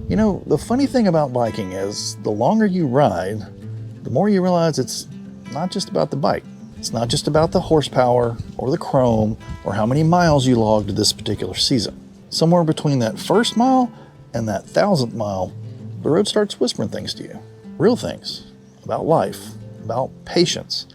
You know, the funny thing about biking is the longer you ride, the more you realize it's not just about the bike. It's not just about the horsepower or the chrome or how many miles you logged this particular season. Somewhere between that first mile and that 1,000th mile, the road starts whispering things to you. Real things about life, about patience,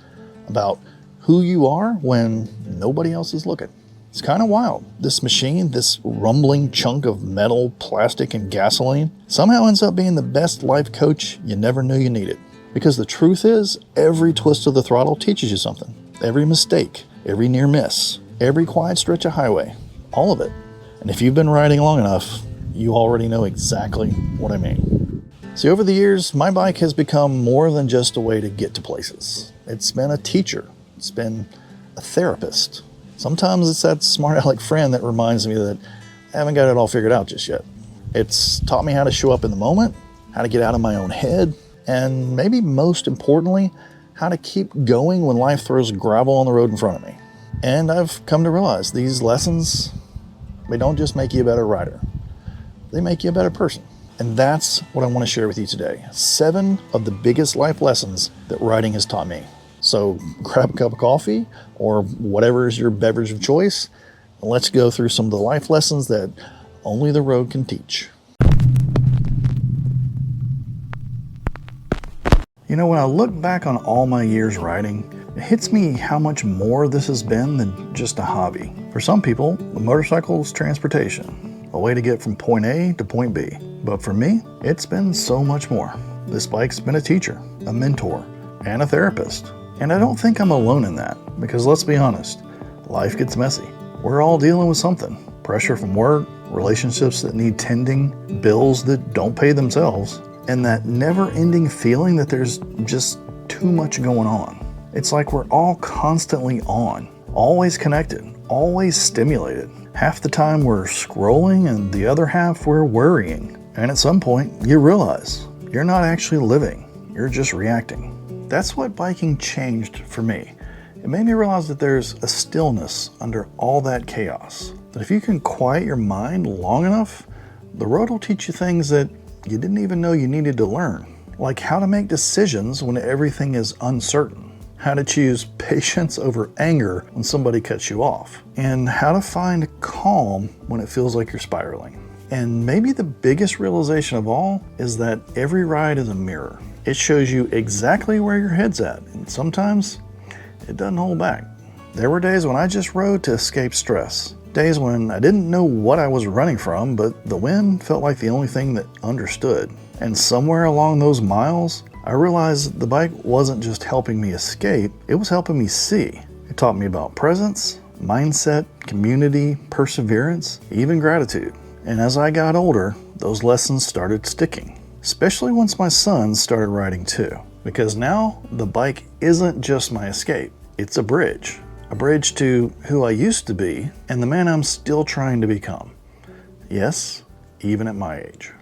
about who you are when nobody else is looking. It's kind of wild. This machine, this rumbling chunk of metal, plastic, and gasoline, somehow ends up being the best life coach you never knew you needed. Because the truth is, every twist of the throttle teaches you something. Every mistake, every near miss, every quiet stretch of highway, all of it. And if you've been riding long enough, you already know exactly what I mean. See, over the years, my bike has become more than just a way to get to places. It's been a teacher. It's been a therapist. Sometimes it's that smart aleck friend that reminds me that I haven't got it all figured out just yet. It's taught me how to show up in the moment, how to get out of my own head, and maybe most importantly, how to keep going when life throws gravel on the road in front of me. And I've come to realize these lessons, they don't just make you a better rider, they make you a better person. And that's what I want to share with you today. 7 of the biggest life lessons that riding has taught me. So grab a cup of coffee or whatever is your beverage of choice, and let's go through some of the life lessons that only the road can teach. You know, when I look back on all my years riding, it hits me how much more this has been than just a hobby. For some people, the motorcycle is transportation, a way to get from point A to point B. But for me, it's been so much more. This bike's been a teacher, a mentor, and a therapist. And I don't think I'm alone in that, because let's be honest, life gets messy. We're all dealing with something. Pressure from work, relationships that need tending, bills that don't pay themselves, and that never-ending feeling that there's just too much going on. It's like we're all constantly on, always connected, always stimulated. Half the time we're scrolling and the other half we're worrying. And at some point, you realize you're not actually living, you're just reacting. That's what biking changed for me. It made me realize that there's a stillness under all that chaos. That if you can quiet your mind long enough, the road will teach you things that you didn't even know you needed to learn. Like how to make decisions when everything is uncertain. How to choose patience over anger when somebody cuts you off. And how to find calm when it feels like you're spiraling. And maybe the biggest realization of all is that every ride is a mirror. It shows you exactly where your head's at, and sometimes it doesn't hold back. There were days when I just rode to escape stress. Days when I didn't know what I was running from, but the wind felt like the only thing that understood. And somewhere along those miles, I realized the bike wasn't just helping me escape, it was helping me see. It taught me about presence, mindset, community, perseverance, even gratitude. And as I got older, those lessons started sticking. Especially once my sons started riding too. Because now, the bike isn't just my escape. It's a bridge. A bridge to who I used to be and the man I'm still trying to become. Yes, even at my age.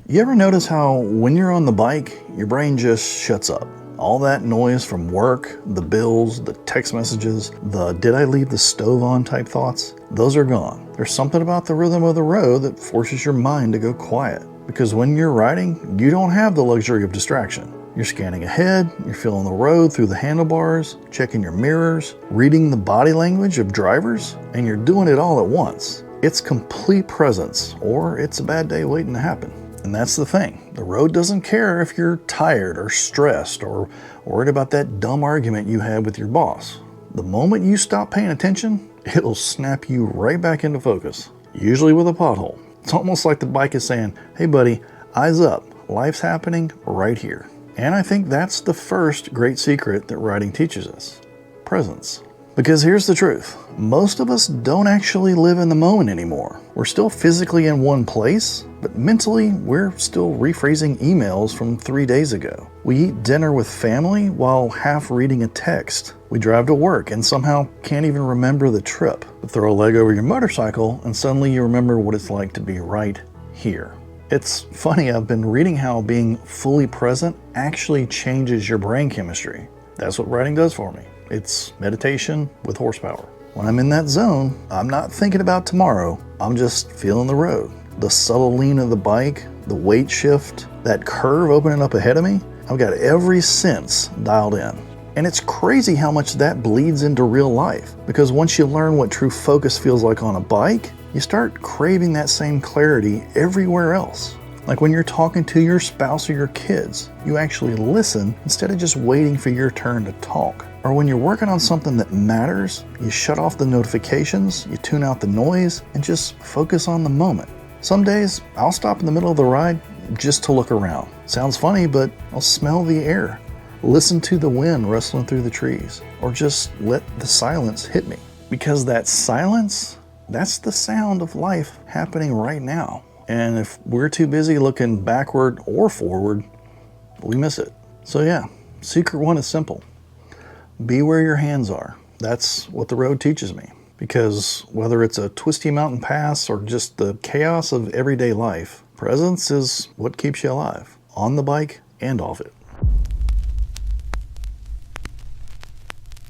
You ever notice how when you're on the bike, your brain just shuts up? All that noise from work, the bills, the text messages, the did I leave the stove on type thoughts, those are gone. There's something about the rhythm of the road that forces your mind to go quiet. Because when you're riding, you don't have the luxury of distraction. You're scanning ahead, you're feeling the road through the handlebars, checking your mirrors, reading the body language of drivers, and you're doing it all at once. It's complete presence, or it's a bad day waiting to happen. And that's the thing. The road doesn't care if you're tired or stressed or worried about that dumb argument you had with your boss. The moment you stop paying attention, it'll snap you right back into focus, usually with a pothole. It's almost like the bike is saying, hey buddy, eyes up, life's happening right here. And I think that's the first great secret that riding teaches us, presence. Because here's the truth, most of us don't actually live in the moment anymore. We're still physically in one place, but mentally we're still rephrasing emails from 3 days ago. We eat dinner with family while half reading a text. We drive to work and somehow can't even remember the trip. Throw a leg over your motorcycle and suddenly you remember what it's like to be right here. It's funny, I've been reading how being fully present actually changes your brain chemistry. That's what riding does for me. It's meditation with horsepower. When I'm in that zone, I'm not thinking about tomorrow. I'm just feeling the road. The subtle lean of the bike, the weight shift, that curve opening up ahead of me, I've got every sense dialed in. And it's crazy how much that bleeds into real life, because once you learn what true focus feels like on a bike, you start craving that same clarity everywhere else. Like when you're talking to your spouse or your kids, you actually listen instead of just waiting for your turn to talk. Or when you're working on something that matters, you shut off the notifications, you tune out the noise, and just focus on the moment. Some days, I'll stop in the middle of the ride just to look around. Sounds funny, but I'll smell the air, listen to the wind rustling through the trees, or just let the silence hit me. Because that silence, that's the sound of life happening right now. And if we're too busy looking backward or forward, we miss it. So yeah, secret one is simple. Be where your hands are. That's what the road teaches me. Because whether it's a twisty mountain pass or just the chaos of everyday life, presence is what keeps you alive, on the bike and off it.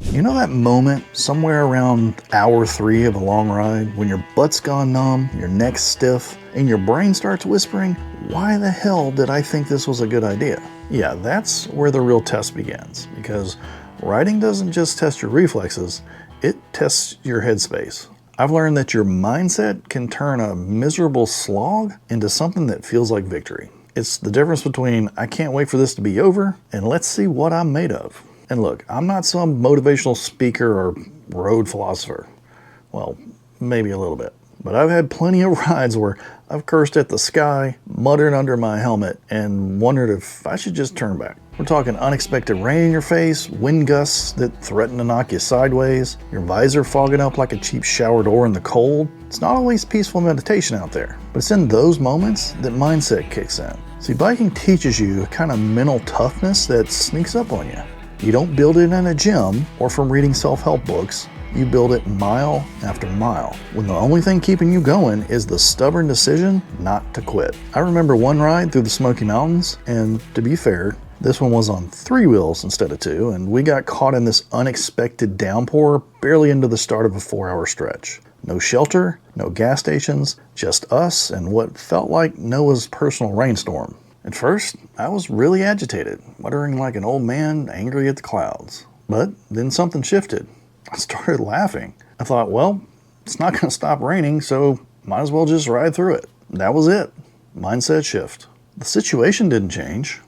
You know that moment somewhere around hour 3 of a long ride when your butt's gone numb, your neck's stiff, and your brain starts whispering, why the hell did I think this was a good idea? Yeah, that's where the real test begins, because riding doesn't just test your reflexes, it tests your headspace. I've learned that your mindset can turn a miserable slog into something that feels like victory. It's the difference between I can't wait for this to be over and let's see what I'm made of. And look, I'm not some motivational speaker or road philosopher. Well, maybe a little bit. But I've had plenty of rides where I've cursed at the sky, muttered under my helmet, and wondered if I should just turn back. We're talking unexpected rain in your face, wind gusts that threaten to knock you sideways, your visor fogging up like a cheap shower door in the cold. It's not always peaceful meditation out there, but it's in those moments that mindset kicks in. See, biking teaches you a kind of mental toughness that sneaks up on you. You don't build it in a gym or from reading self-help books. You build it mile after mile, when the only thing keeping you going is the stubborn decision not to quit. I remember one ride through the Smoky Mountains, and to be fair, this one was on 3 wheels instead of 2, and we got caught in this unexpected downpour barely into the start of a 4-hour stretch. No shelter, no gas stations, just us and what felt like Noah's personal rainstorm. At first, I was really agitated, muttering like an old man angry at the clouds. But then something shifted. I started laughing. I thought, well, it's not going to stop raining, so might as well just ride through it. That was it. Mindset shift. The situation didn't change.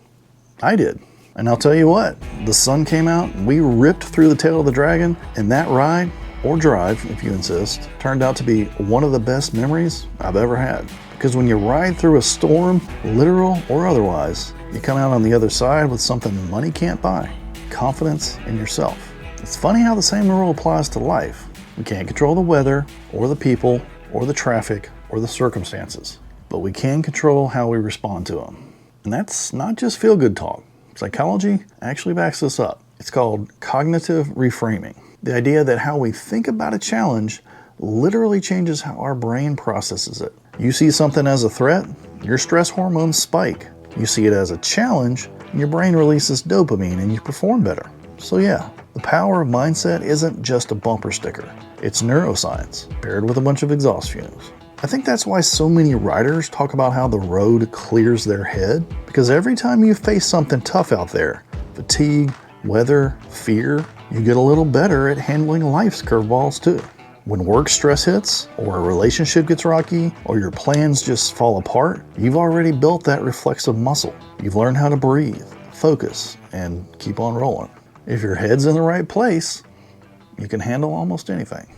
I did. And I'll tell you what, the sun came out, we ripped through the tail of the dragon, and that ride, or drive if you insist, turned out to be one of the best memories I've ever had. Because when you ride through a storm, literal or otherwise, you come out on the other side with something money can't buy: confidence in yourself. It's funny how the same rule applies to life. We can't control the weather, or the people, or the traffic, or the circumstances, but we can control how we respond to them. And that's not just feel-good talk. Psychology actually backs this up. It's called cognitive reframing. The idea that how we think about a challenge literally changes how our brain processes it. You see something as a threat, your stress hormones spike. You see it as a challenge, and your brain releases dopamine and you perform better. So yeah, the power of mindset isn't just a bumper sticker. It's neuroscience, paired with a bunch of exhaust fumes. I think that's why so many riders talk about how the road clears their head, because every time you face something tough out there, fatigue, weather, fear, you get a little better at handling life's curveballs too. When work stress hits, or a relationship gets rocky, or your plans just fall apart, you've already built that reflexive muscle. You've learned how to breathe, focus, and keep on rolling. If your head's in the right place, you can handle almost anything.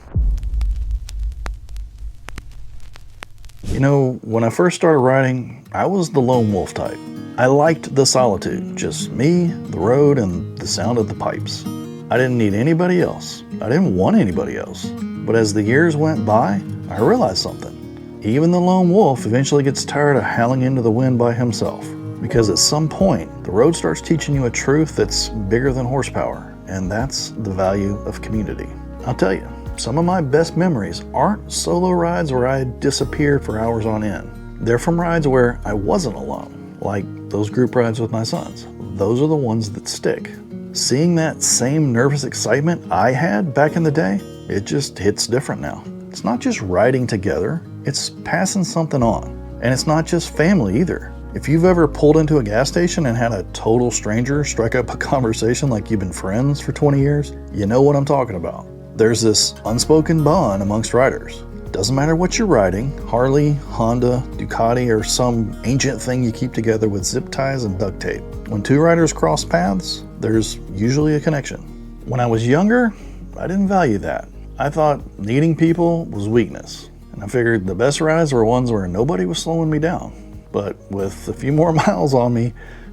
You know, when I first started riding, I was the lone wolf type. I liked the solitude, just me, the road, and the sound of the pipes. I didn't need anybody else. I didn't want anybody else. But as the years went by, I realized something. Even the lone wolf eventually gets tired of howling into the wind by himself. Because at some point, the road starts teaching you a truth that's bigger than horsepower, and that's the value of community. I'll tell you, some of my best memories aren't solo rides where I disappeared for hours on end. They're from rides where I wasn't alone, like those group rides with my sons. Those are the ones that stick. Seeing that same nervous excitement I had back in the day, it just hits different now. It's not just riding together, it's passing something on. And it's not just family either. If you've ever pulled into a gas station and had a total stranger strike up a conversation like you've been friends for 20 years, you know what I'm talking about. There's this unspoken bond amongst riders. Doesn't matter what you're riding, Harley, Honda, Ducati, or some ancient thing you keep together with zip ties and duct tape. When two riders cross paths, there's usually a connection. When I was younger, I didn't value that. I thought needing people was weakness, and I figured the best rides were ones where nobody was slowing me down. But with a few more miles on me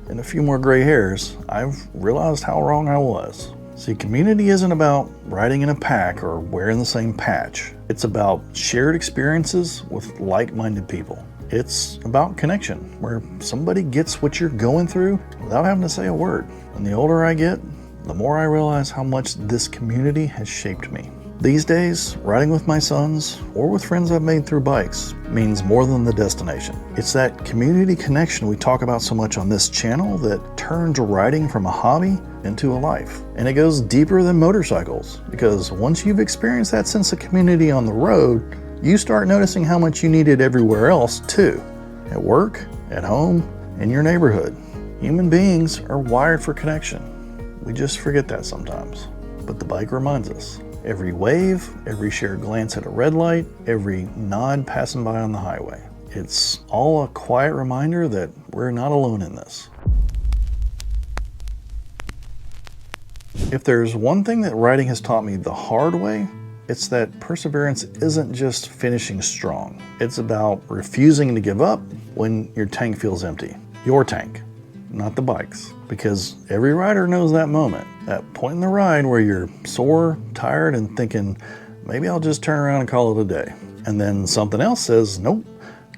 and a few more gray hairs, I've realized how wrong I was. See, community isn't about riding in a pack or wearing the same patch. It's about shared experiences with like-minded people. It's about connection, where somebody gets what you're going through without having to say a word. And the older I get, the more I realize how much this community has shaped me. These days, riding with my sons or with friends I've made through bikes means more than the destination. It's that community connection we talk about so much on this channel that turns riding from a hobby into a life. And it goes deeper than motorcycles, because once you've experienced that sense of community on the road, you start noticing how much you need it everywhere else too. At work, at home, in your neighborhood. Human beings are wired for connection. We just forget that sometimes. But the bike reminds us. Every wave, every shared glance at a red light, every nod passing by on the highway. It's all a quiet reminder that we're not alone in this. If there's one thing that riding has taught me the hard way, it's that perseverance isn't just finishing strong. It's about refusing to give up when your tank feels empty. Your tank, not the bike's. Because every rider knows that moment, that point in the ride where you're sore, tired, and thinking, maybe I'll just turn around and call it a day. And then something else says, nope,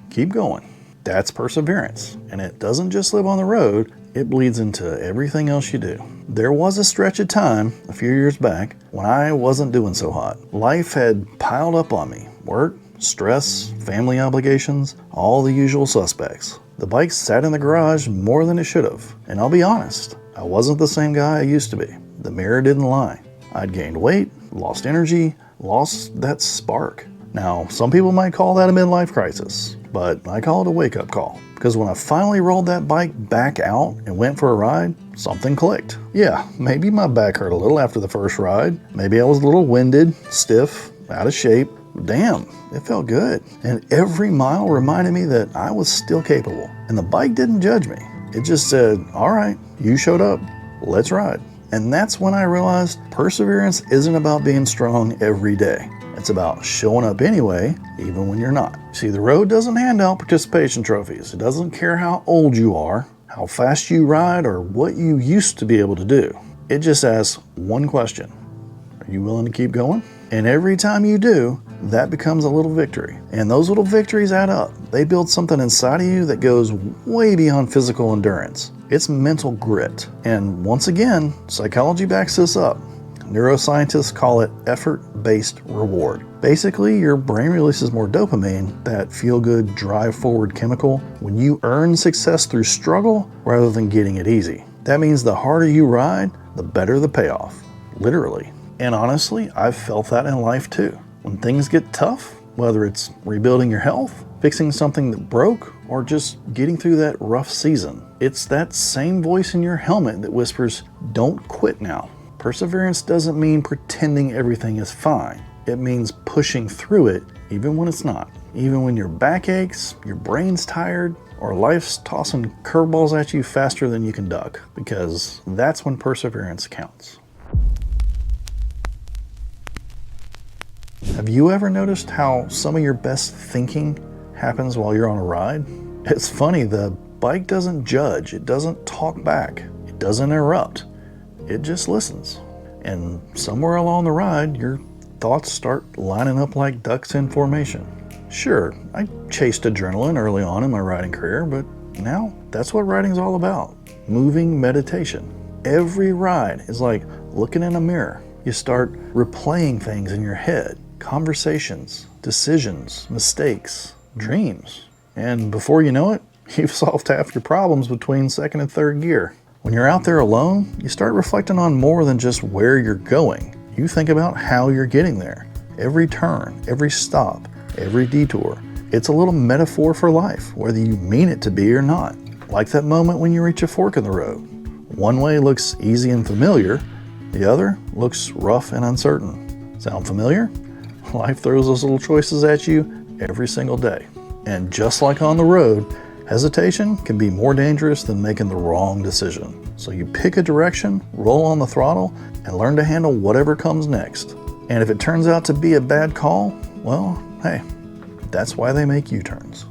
keep going. That's perseverance. And it doesn't just live on the road, it bleeds into everything else you do. There was a stretch of time, a few years back, when I wasn't doing so hot. Life had piled up on me. Work, stress, family obligations, all the usual suspects. The bike sat in the garage more than it should have. And I'll be honest, I wasn't the same guy I used to be. The mirror didn't lie. I'd gained weight, lost energy, lost that spark. Now, some people might call that a midlife crisis, but I call it a wake-up call. Because when I finally rolled that bike back out and went for a ride, something clicked. Yeah, maybe my back hurt a little after the first ride. Maybe I was a little winded, stiff, out of shape. Damn, it felt good. And every mile reminded me that I was still capable. And the bike didn't judge me. It just said, all right, you showed up, let's ride. And that's when I realized perseverance isn't about being strong every day. It's about showing up anyway, even when you're not. See, the road doesn't hand out participation trophies. It doesn't care how old you are, how fast you ride, or what you used to be able to do. It just asks one question. Are you willing to keep going? And every time you do, that becomes a little victory. And those little victories add up. They build something inside of you that goes way beyond physical endurance. It's mental grit. And once again, psychology backs this up. Neuroscientists call it effort-based reward. Basically, your brain releases more dopamine, that feel-good, drive-forward chemical, when you earn success through struggle rather than getting it easy. That means the harder you ride, the better the payoff. Literally. And honestly, I've felt that in life too. When things get tough, whether it's rebuilding your health, fixing something that broke, or just getting through that rough season, it's that same voice in your helmet that whispers, don't quit now. Perseverance doesn't mean pretending everything is fine. It means pushing through it even when it's not. Even when your back aches, your brain's tired, or life's tossing curveballs at you faster than you can duck, because that's when perseverance counts. Have you ever noticed how some of your best thinking happens while you're on a ride? It's funny, the bike doesn't judge, it doesn't talk back, it doesn't interrupt. It just listens. And somewhere along the ride, your thoughts start lining up like ducks in formation. Sure, I chased adrenaline early on in my riding career, but now that's what riding's all about. Moving meditation. Every ride is like looking in a mirror. You start replaying things in your head. Conversations, decisions, mistakes, dreams. And before you know it, you've solved half your problems between second and third gear. When you're out there alone, you start reflecting on more than just where you're going. You think about how you're getting there. Every turn, every stop, every detour. It's a little metaphor for life, whether you mean it to be or not. Like that moment when you reach a fork in the road. One way looks easy and familiar, the other looks rough and uncertain. Sound familiar? Life throws those little choices at you every single day. And just like on the road, hesitation can be more dangerous than making the wrong decision. So you pick a direction, roll on the throttle, and learn to handle whatever comes next. And if it turns out to be a bad call, well, hey, that's why they make U-turns.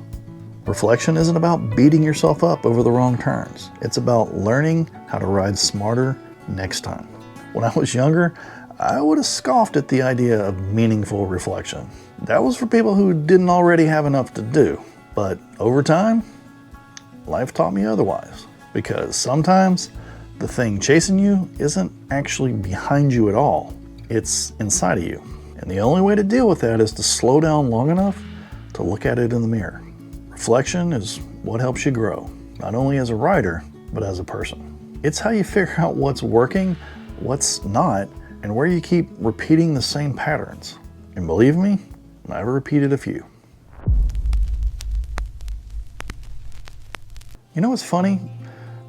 Reflection isn't about beating yourself up over the wrong turns. It's about learning how to ride smarter next time. When I was younger, I would have scoffed at the idea of meaningful reflection. That was for people who didn't already have enough to do. But over time, life taught me otherwise. Because sometimes the thing chasing you isn't actually behind you at all. It's inside of you. And the only way to deal with that is to slow down long enough to look at it in the mirror. Reflection is what helps you grow, not only as a rider, but as a person. It's how you figure out what's working, what's not, and where you keep repeating the same patterns. And believe me, I've repeated a few. You know what's funny?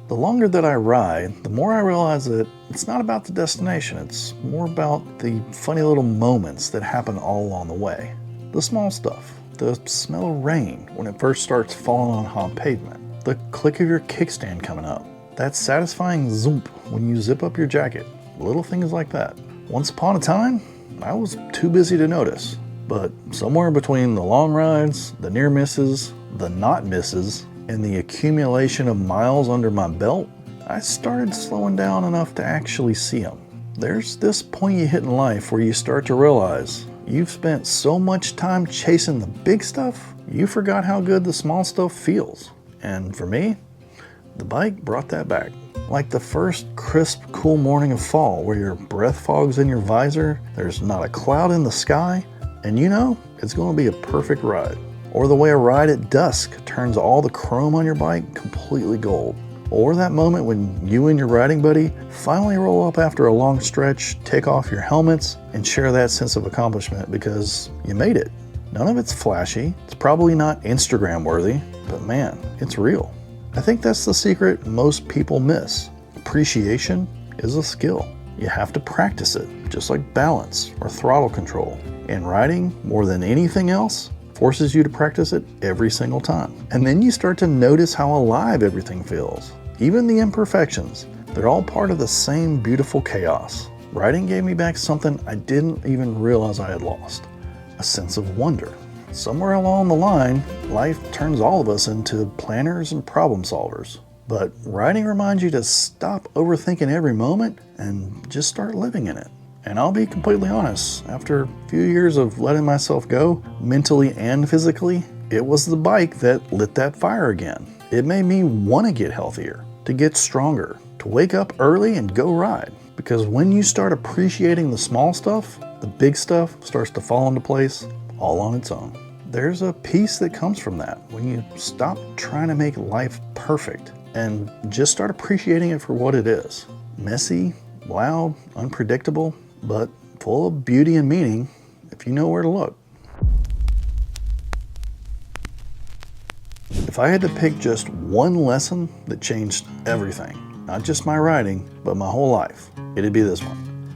The longer that I ride, the more I realize that it's not about the destination. It's more about the funny little moments that happen all along the way. The small stuff. The smell of rain when it first starts falling on hot pavement. The click of your kickstand coming up. That satisfying zoomp when you zip up your jacket. Little things like that. Once upon a time, I was too busy to notice. But somewhere between the long rides, the near misses, the not misses, and the accumulation of miles under my belt, I started slowing down enough to actually see them. There's this point you hit in life where you start to realize you've spent so much time chasing the big stuff, you forgot how good the small stuff feels. And for me, the bike brought that back. Like the first crisp, cool morning of fall where your breath fog's in your visor, there's not a cloud in the sky, and you know it's going to be a perfect ride. Or the way a ride at dusk turns all the chrome on your bike completely gold. Or that moment when you and your riding buddy finally roll up after a long stretch, take off your helmets, and share that sense of accomplishment because you made it. None of it's flashy, it's probably not Instagram worthy, but man, it's real. I think that's the secret most people miss. Appreciation is a skill. You have to practice it, just like balance or throttle control. And riding, more than anything else, forces you to practice it every single time. And then you start to notice how alive everything feels. Even the imperfections, they're all part of the same beautiful chaos. Riding gave me back something I didn't even realize I had lost. A sense of wonder. Somewhere along the line, life turns all of us into planners and problem solvers. But riding reminds you to stop overthinking every moment and just start living in it. And I'll be completely honest, after a few years of letting myself go, mentally and physically, it was the bike that lit that fire again. It made me want to get healthier, to get stronger, to wake up early and go ride. Because when you start appreciating the small stuff, the big stuff starts to fall into place all on its own. There's a peace that comes from that when you stop trying to make life perfect and just start appreciating it for what it is. Messy, loud, unpredictable, but full of beauty and meaning if you know where to look. If I had to pick just one lesson that changed everything, not just my riding, but my whole life, it'd be this one.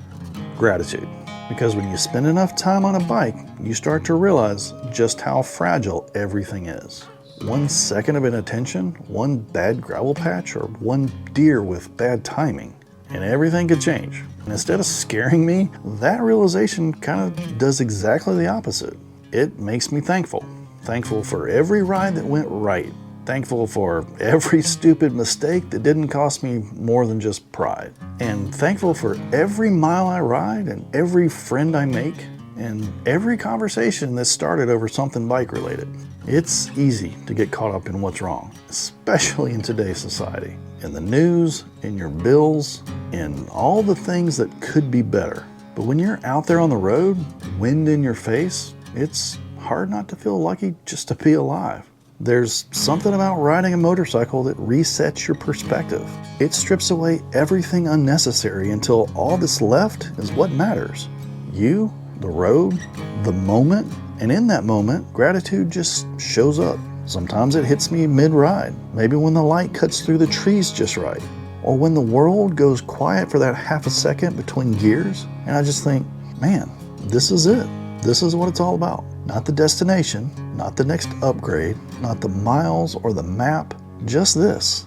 Gratitude. Because when you spend enough time on a bike, you start to realize just how fragile everything is. 1 second of inattention, one bad gravel patch, or one deer with bad timing, and everything could change. And instead of scaring me, that realization kind of does exactly the opposite. It makes me thankful. Thankful for every ride that went right. Thankful for every stupid mistake that didn't cost me more than just pride. And thankful for every mile I ride and every friend I make and every conversation that started over something bike related. It's easy to get caught up in what's wrong, especially in today's society. In the news, in your bills, in all the things that could be better. But when you're out there on the road, wind in your face, it's hard not to feel lucky just to be alive. There's something about riding a motorcycle that resets your perspective. It strips away everything unnecessary until all that's left is what matters. You, the road, the moment, and in that moment, gratitude just shows up. Sometimes it hits me mid-ride, maybe when the light cuts through the trees just right, or when the world goes quiet for that half a second between gears, and I just think, man, this is it. This is what it's all about. Not the destination, not the next upgrade, not the miles or the map, just this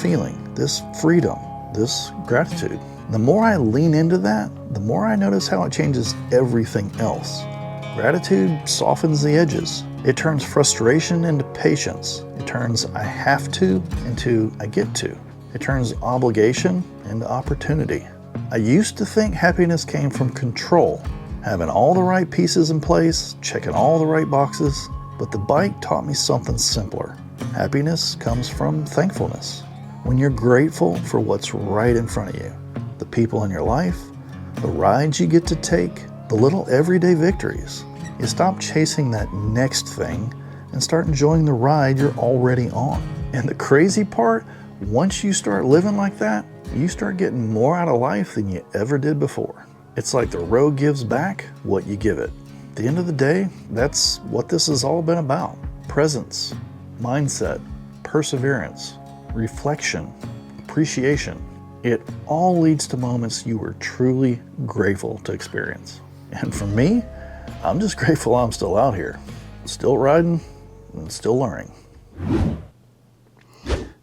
feeling, this freedom, this gratitude. The more I lean into that, the more I notice how it changes everything else. Gratitude softens the edges. It turns frustration into patience. It turns I have to into I get to. It turns obligation into opportunity. I used to think happiness came from control, having all the right pieces in place, checking all the right boxes, but the bike taught me something simpler. Happiness comes from thankfulness. When you're grateful for what's right in front of you, the people in your life, the rides you get to take, the little everyday victories. You stop chasing that next thing and start enjoying the ride you're already on. And the crazy part, once you start living like that, you start getting more out of life than you ever did before. It's like the road gives back what you give it. At the end of the day, that's what this has all been about. Presence, mindset, perseverance, reflection, appreciation. It all leads to moments you were truly grateful to experience. And for me, I'm just grateful I'm still out here, still riding and still learning.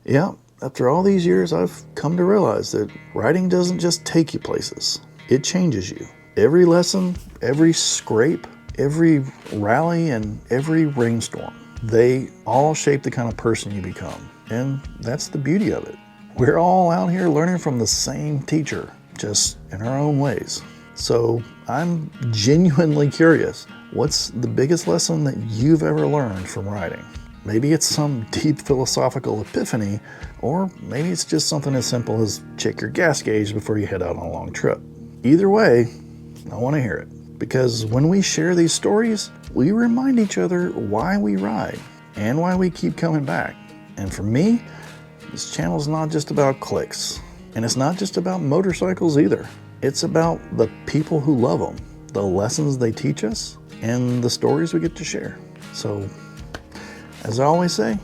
Yeah, after all these years, I've come to realize that riding doesn't just take you places. It changes you. Every lesson, every scrape, every rally, and every rainstorm, they all shape the kind of person you become. And that's the beauty of it. We're all out here learning from the same teacher, just in our own ways. So I'm genuinely curious, what's the biggest lesson that you've ever learned from riding? Maybe it's some deep philosophical epiphany, or maybe it's just something as simple as check your gas gauge before you head out on a long trip. Either way, I want to hear it, because when we share these stories, we remind each other why we ride and why we keep coming back. And for me, this channel is not just about clicks, and it's not just about motorcycles either. It's about the people who love them, the lessons they teach us, and the stories we get to share. So, as I always say,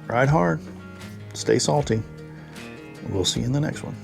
ride hard, stay salty. We'll see you in the next one.